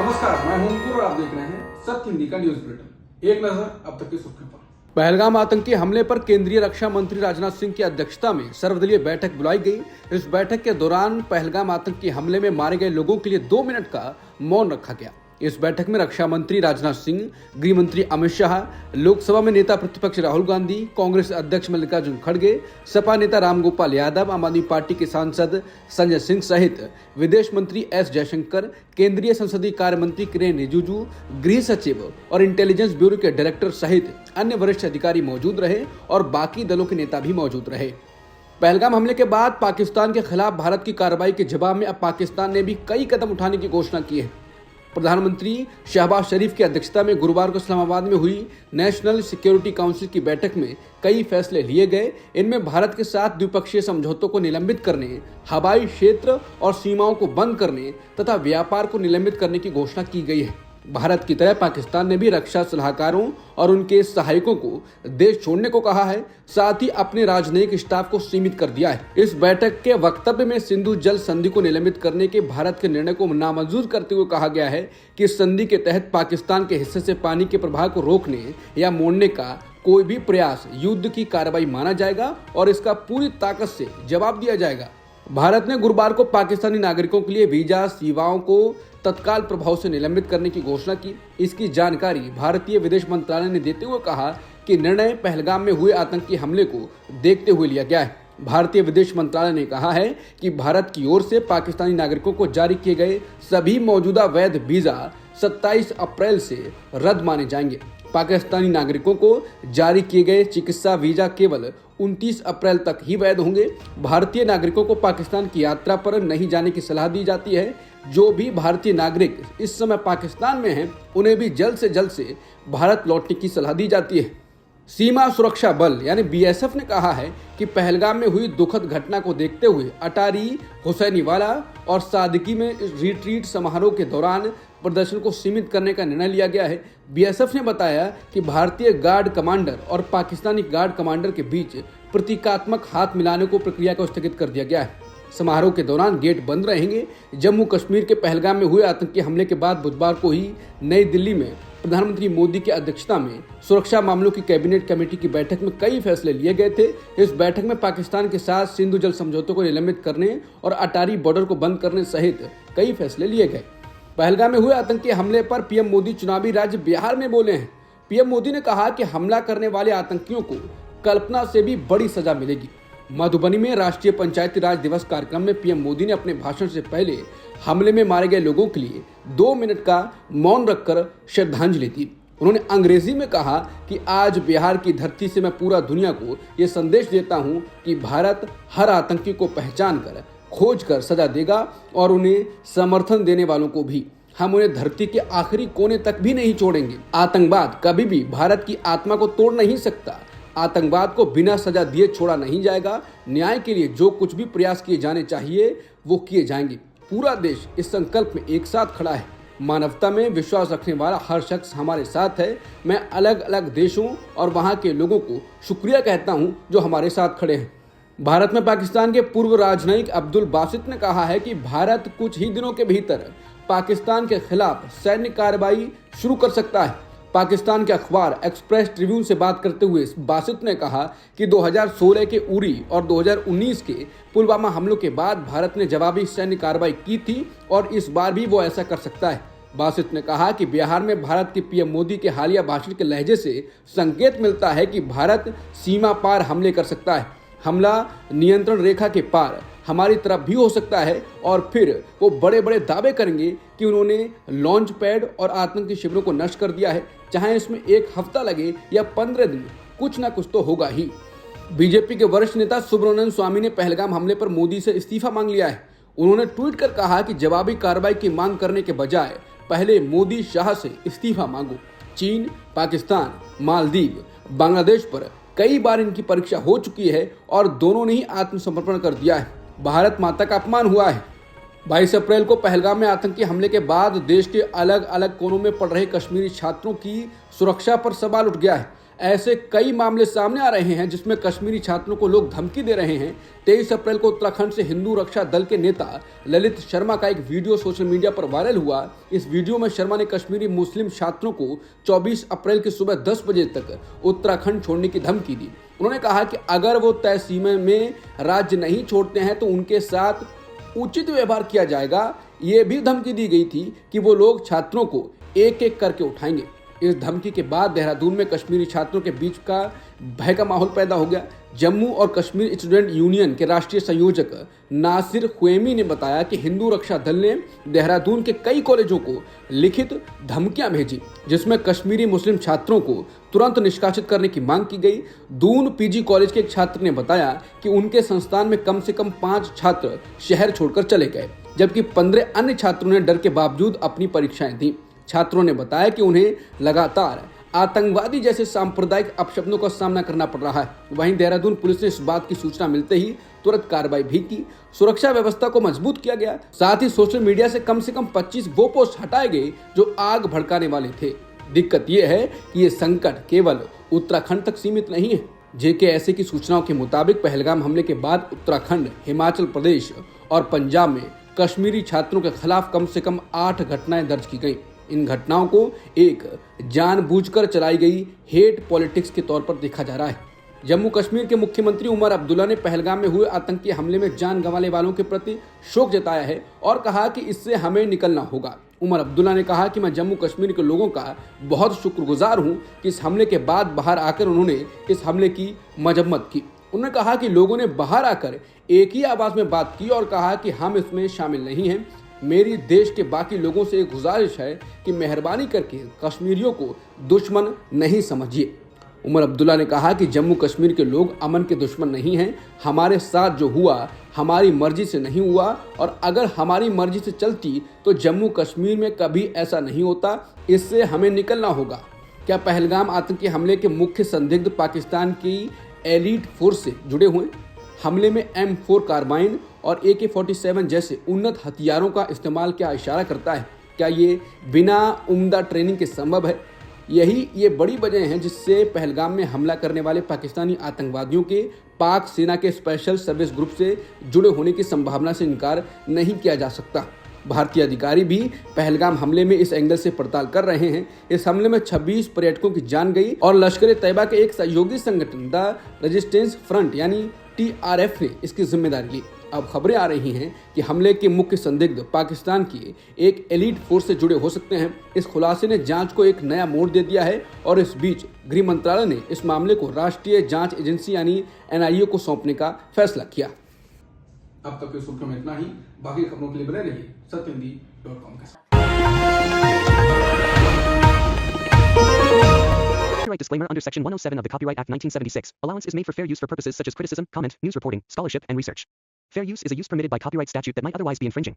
नमस्कार, मैं हूं अंकुर और आप देख रहे हैं सत्य हिंदी का न्यूज बुलेटिन। एक नजर अब तक की सुर्खियों पर। पहलगाम आतंकी हमले पर केंद्रीय रक्षा मंत्री राजनाथ सिंह की अध्यक्षता में सर्वदलीय बैठक बुलाई गई। इस बैठक के दौरान पहलगाम आतंकी हमले में मारे गए लोगों के लिए 2 मिनट का मौन रखा गया। इस बैठक में रक्षा मंत्री राजनाथ सिंह, गृह मंत्री अमित शाह, लोकसभा में नेता प्रतिपक्ष राहुल गांधी, कांग्रेस अध्यक्ष मल्लिकार्जुन खड़गे, सपा नेता रामगोपाल यादव, आम आदमी पार्टी के सांसद संजय सिंह सहित विदेश मंत्री एस जयशंकर, केंद्रीय संसदीय कार्य मंत्री किरेन रिजिजू, गृह सचिव और इंटेलिजेंस ब्यूरो के डायरेक्टर सहित अन्य वरिष्ठ अधिकारी मौजूद रहे और बाकी दलों के नेता भी मौजूद रहे। पहलगाम हमले के बाद पाकिस्तान के खिलाफ भारत की कार्रवाई के जवाब में अब पाकिस्तान ने भी कई कदम उठाने की घोषणा की है। प्रधानमंत्री शहबाज शरीफ की अध्यक्षता में गुरुवार को इस्लामाबाद में हुई नेशनल सिक्योरिटी काउंसिल की बैठक में कई फैसले लिए गए। इनमें भारत के साथ द्विपक्षीय समझौतों को निलंबित करने, हवाई क्षेत्र और सीमाओं को बंद करने तथा व्यापार को निलंबित करने की घोषणा की गई है। भारत की तरह पाकिस्तान ने भी रक्षा सलाहकारों और उनके सहायकों को देश छोड़ने को कहा है, साथ ही अपने राजनयिक स्टाफ को सीमित कर दिया है। इस बैठक के वक्तव्य में सिंधु जल संधि को निलंबित करने के भारत के निर्णय को नामंजूर करते हुए कहा गया है कि इस संधि के तहत पाकिस्तान के हिस्से से पानी के प्रवाह को रोकने या मोड़ने का कोई भी प्रयास युद्ध की कार्रवाई माना जाएगा और इसका पूरी ताकत से जवाब दिया जाएगा। भारत ने गुरुवार को पाकिस्तानी नागरिकों के लिए वीजा सेवाओं को तत्काल प्रभाव से निलंबित करने की घोषणा की। इसकी जानकारी भारतीय विदेश मंत्रालय ने देते हुए कहा कि निर्णय पहलगाम में हुए आतंकी हमले को देखते हुए लिया गया है। भारतीय विदेश मंत्रालय ने कहा है कि भारत की ओर से पाकिस्तानी नागरिकों को जारी किए गए सभी मौजूदा वैध वीजा 27 अप्रैल से रद्द माने जाएंगे। पाकिस्तानी नागरिकों को जारी किए गए चिकित्सा वीजा केवल 29 अप्रैल तक ही वैध होंगे। भारतीय नागरिकों को पाकिस्तान की यात्रा पर नहीं जाने की सलाह दी जाती है। जो भी भारतीय नागरिक इस समय पाकिस्तान में हैं, उन्हें भी जल्द से भारत लौटने की सलाह दी जाती है। सीमा सुरक्षा बल यानी बीएसएफ ने कहा है कि पहलगाम में हुई दुखद घटना को देखते हुए अटारी, हुसैनीवाला और सादकी में रिट्रीट समारोह के दौरान प्रदर्शन को सीमित करने का निर्णय लिया गया है। बीएसएफ ने बताया कि भारतीय गार्ड कमांडर और पाकिस्तानी गार्ड कमांडर के बीच प्रतीकात्मक हाथ मिलाने को प्रक्रिया को स्थगित कर दिया गया है। समारोह के दौरान गेट बंद रहेंगे। जम्मू कश्मीर के पहलगाम में हुए आतंकी हमले के बाद बुधवार को ही नई दिल्ली में प्रधानमंत्री मोदी की अध्यक्षता में सुरक्षा मामलों की कैबिनेट कमेटी की बैठक में कई फैसले लिए गए थे। इस बैठक में पाकिस्तान के साथ सिंधु जल समझौतों को निलंबित करने और अटारी बॉर्डर को बंद करने सहित कई फैसले लिए गए। पहलगाम में हुए आतंकी हमले पर पीएम मोदी चुनावी राज्य बिहार में बोले हैं। पीएम मोदी ने कहा कि हमला करने वाले आतंकियों को कल्पना से भी बड़ी सजा मिलेगी। मधुबनी में राष्ट्रीय पंचायती राज दिवस कार्यक्रम में पीएम मोदी ने अपने भाषण से पहले हमले में मारे गए लोगों के लिए 2 मिनट का मौन रखकर श्रद्धांजलि दी। उन्होंने अंग्रेजी में कहा कि आज बिहार की धरती से मैं पूरा दुनिया को ये संदेश देता हूँ कि भारत हर आतंकी को पहचान कर, खोज कर सजा देगा और उन्हें समर्थन देने वालों को भी। हम उन्हें धरती के आखिरी कोने तक भी नहीं छोड़ेंगे। आतंकवाद कभी भी भारत की आत्मा को तोड़ नहीं सकता। आतंकवाद को बिना सजा दिए छोड़ा नहीं जाएगा। न्याय के लिए जो कुछ भी प्रयास किए जाने चाहिए वो किए जाएंगे। पूरा देश इस संकल्प में एक साथ खड़ा है। मानवता में विश्वास रखने वाला हर शख्स हमारे साथ है। मैं अलग अलग देशों और वहां के लोगों को शुक्रिया कहता हूं जो हमारे साथ खड़े हैं। भारत में पाकिस्तान के पूर्व राजनयिक अब्दुल बासित ने कहा है कि भारत कुछ ही दिनों के भीतर पाकिस्तान के खिलाफ सैन्य कार्रवाई शुरू कर सकता है। पाकिस्तान के अखबार एक्सप्रेस ट्रिब्यून से बात करते हुए बासित ने कहा कि 2016 के उरी और 2019 के पुलवामा हमलों के बाद भारत ने जवाबी सैन्य कार्रवाई की थी और इस बार भी वो ऐसा कर सकता है। बासित ने कहा कि बिहार में भारत के पीएम मोदी के हालिया भाषण के लहजे से संकेत मिलता है कि भारत सीमा पार हमले कर सकता है। हमला नियंत्रण रेखा के पार हमारी तरफ भी हो सकता है और फिर वो बड़े बड़े दावे करेंगे कि उन्होंने लॉन्च पैड और आतंकी शिविरों को नष्ट कर दिया है। चाहे इसमें 1 हफ्ता लगे या 15 दिन, कुछ ना कुछ तो होगा ही। बीजेपी के वरिष्ठ नेता सुब्रमण्यम स्वामी ने पहलगाम हमले पर मोदी से इस्तीफा मांग लिया है। उन्होंने ट्वीट कर कहा कि जवाबी कार्रवाई की मांग करने के बजाय पहले मोदी शाह से इस्तीफा मांगो। चीन, पाकिस्तान, मालदीव, बांग्लादेश पर कई बार इनकी परीक्षा हो चुकी है और दोनों ने ही आत्मसमर्पण कर दिया है। भारत माता का अपमान हुआ है। 22 अप्रैल को पहलगाम में आतंकी हमले के बाद देश के अलग अलग कोनों में पढ़ रहे कश्मीरी छात्रों की सुरक्षा पर सवाल उठ गया है। ऐसे कई मामले सामने आ रहे हैं जिसमें कश्मीरी छात्रों को लोग धमकी दे रहे हैं। 23 अप्रैल को उत्तराखंड से हिंदू रक्षा दल के नेता ललित शर्मा का एक वीडियो सोशल मीडिया पर वायरल हुआ। इस वीडियो में शर्मा ने कश्मीरी मुस्लिम छात्रों को 24 अप्रैल की सुबह 10 बजे तक उत्तराखंड छोड़ने की धमकी दी। उन्होंने कहा कि अगर वो तय सीमा में राज्य नहीं छोड़ते हैं तो उनके साथ उचित व्यवहार किया जाएगा। ये भी धमकी दी गई थी कि वो लोग छात्रों को एक एक करके उठाएंगे। इस धमकी के बाद देहरादून में कश्मीरी छात्रों के बीच का भय का माहौल पैदा हो गया। जम्मू और कश्मीर स्टूडेंट यूनियन के राष्ट्रीय संयोजक नासिर खुएमी ने बताया कि हिंदू रक्षा दल ने देहरादून के कई कॉलेजों को लिखित धमकियां भेजी, जिसमें कश्मीरी मुस्लिम छात्रों को तुरंत निष्कासित करने की मांग की गई। दून पीजी कॉलेज के एक छात्र ने बताया कि उनके संस्थान में कम से कम 5 छात्र शहर छोड़कर चले गए, जबकि 15 अन्य छात्रों ने डर के बावजूद अपनी परीक्षाएं दी। छात्रों ने बताया कि उन्हें लगातार आतंकवादी जैसे सांप्रदायिक अपशब्दों का सामना करना पड़ रहा है। वहीं देहरादून पुलिस ने इस बात की सूचना मिलते ही तुरंत कार्रवाई भी की। सुरक्षा व्यवस्था को मजबूत किया गया। साथ ही सोशल मीडिया से कम 25 वो पोस्ट हटाए गए जो आग भड़काने वाले थे। दिक्कत यह है कि ये संकट केवल उत्तराखंड तक सीमित नहीं है। JKSA की सूचनाओं के मुताबिक पहलगाम हमले के बाद उत्तराखंड, हिमाचल प्रदेश और पंजाब में कश्मीरी छात्रों के खिलाफ कम से कम 8 घटनाएं दर्ज की गई। इन घटनाओं को एक जानबूझकर चलाई गई हेट पॉलिटिक्स के तौर पर देखा जा रहा है। जम्मू कश्मीर के मुख्यमंत्री उमर अब्दुल्ला ने पहलगाम में हुए आतंकी हमले में जान गंवाने वालों के प्रति शोक जताया है और कहा कि इससे हमें निकलना होगा। उमर अब्दुल्ला ने कहा कि मैं जम्मू कश्मीर के लोगों का बहुत शुक्रगुजार हूं कि इस हमले के बाद बाहर आकर उन्होंने इस हमले की मजम्मत की। उन्होंने कहा कि लोगों ने बाहर आकर एक ही आवाज में बात की और कहा कि हम इसमें शामिल नहीं हैं। मेरी देश के बाकी लोगों से एक गुजारिश है कि मेहरबानी करके कश्मीरियों को दुश्मन नहीं समझिए। उमर अब्दुल्ला ने कहा कि जम्मू कश्मीर के लोग अमन के दुश्मन नहीं हैं। हमारे साथ जो हुआ हमारी मर्जी से नहीं हुआ और अगर हमारी मर्जी से चलती तो जम्मू कश्मीर में कभी ऐसा नहीं होता। इससे हमें निकलना होगा। क्या पहलगाम आतंकी हमले के मुख्य संदिग्ध पाकिस्तान की एलीट फोर्स से जुड़े हुए? हमले में M4 कार्बाइन और AK-47 जैसे उन्नत हथियारों का इस्तेमाल क्या इशारा करता है? क्या ये बिना उम्दा ट्रेनिंग के संभव है? ये बड़ी वजह है जिससे पहलगाम में हमला करने वाले पाकिस्तानी आतंकवादियों के पाक सेना के स्पेशल सर्विस ग्रुप से जुड़े होने की संभावना से इनकार नहीं किया जा सकता। भारतीय अधिकारी भी पहलगाम हमले में इस एंगल से पड़ताल कर रहे हैं। इस हमले में 26 पर्यटकों की जान गई और लश्कर तैयबा के एक सहयोगी संगठन द रेजिस्टेंस फ्रंट यानी TRF ने इसकी जिम्मेदारी ली। अब खबरें आ रही हैं कि हमले के मुख्य संदिग्ध पाकिस्तान की एक एलीट फोर्स से जुड़े हो सकते हैं। इस खुलासे ने जांच को एक नया मोड़ दे दिया है और इस बीच गृह मंत्रालय ने इस मामले को राष्ट्रीय जांच एजेंसी यानी NIA को सौंपने का फैसला किया। अब तक की सुर्खियों में इतना ही। बाकी खबरों के लिए बने रहिए सत्यहिंदी.com के साथ। Copyright disclaimer under Section 107 of the Copyright Act 1976. Allowance is made for fair use for purposes such as criticism, comment, news reporting, scholarship, and research. Fair use is a use permitted by copyright statute that might otherwise be infringing.